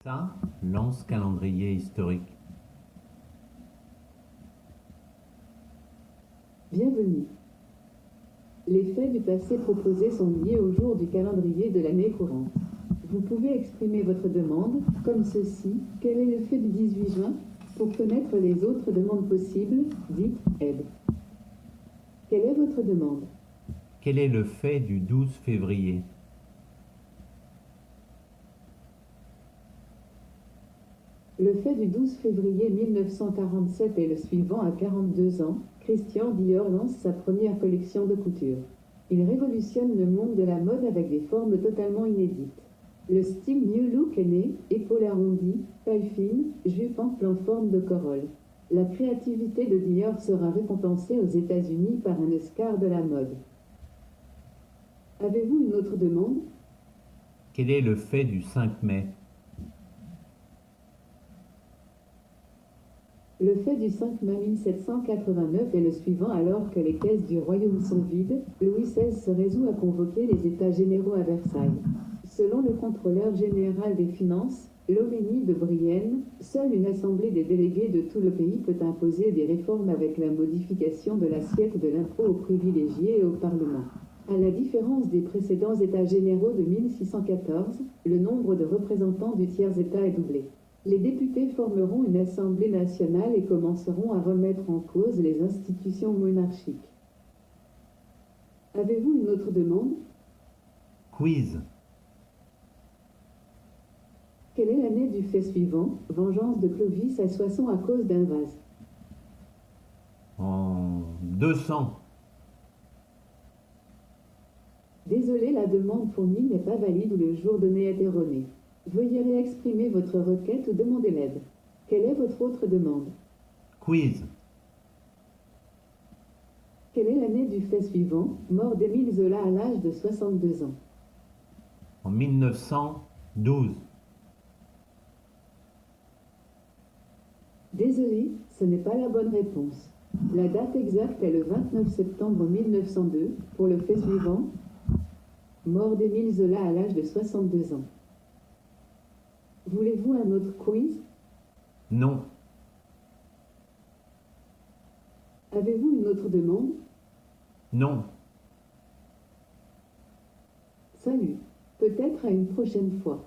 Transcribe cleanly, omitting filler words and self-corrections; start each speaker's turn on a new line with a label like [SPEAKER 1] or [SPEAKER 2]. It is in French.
[SPEAKER 1] Ça lance calendrier historique.
[SPEAKER 2] Bienvenue. Les faits du passé proposés sont liés au jour du calendrier de l'année courante. Vous pouvez exprimer votre demande, comme ceci. Quel est le fait du 18 juin? Pour connaître les autres demandes possibles, dites « Aide ». Quelle est votre demande?
[SPEAKER 1] Quel est le fait du 12 février?
[SPEAKER 2] Le fait du 12 février 1947 est le suivant. À 42 ans, Christian Dior lance sa première collection de couture. Il révolutionne le monde de la mode avec des formes totalement inédites. Le style New Look est né, épaules arrondies, taille fine, jupe ample en forme de corolle. La créativité de Dior sera récompensée aux États-Unis par un Oscar de la mode. Avez-vous une autre demande?
[SPEAKER 1] Quel est le fait du 5 mai?
[SPEAKER 2] Le fait du 5 mai 1789 est le suivant. Alors que les caisses du royaume sont vides, Louis XVI se résout à convoquer les États généraux à Versailles. Selon le contrôleur général des finances, Loménie de Brienne, seule une assemblée des délégués de tout le pays peut imposer des réformes avec la modification de l'assiette de l'impôt aux privilégiés et au Parlement. À la différence des précédents États généraux de 1614, le nombre de représentants du tiers-État est doublé. Les députés formeront une Assemblée nationale et commenceront à remettre en cause les institutions monarchiques. Avez-vous une autre demande?
[SPEAKER 1] Quiz.
[SPEAKER 2] Quelle est l'année du fait suivant? Vengeance de Clovis à Soissons à cause d'un vase.
[SPEAKER 1] En 200.
[SPEAKER 2] Désolé, la demande fournie n'est pas valide ou le jour donné est erroné. Veuillez réexprimer votre requête ou demander l'aide. Quelle est votre autre demande?
[SPEAKER 1] Quiz.
[SPEAKER 2] Quelle est l'année du fait suivant? Mort d'Émile Zola à l'âge de 62 ans.
[SPEAKER 1] En 1912.
[SPEAKER 2] Désolé, ce n'est pas la bonne réponse. La date exacte est le 29 septembre 1902 pour le fait suivant. Mort d'Émile Zola à l'âge de 62 ans. Voulez-vous un autre quiz?
[SPEAKER 1] Non.
[SPEAKER 2] Avez-vous une autre demande?
[SPEAKER 1] Non.
[SPEAKER 2] Salut, peut-être à une prochaine fois.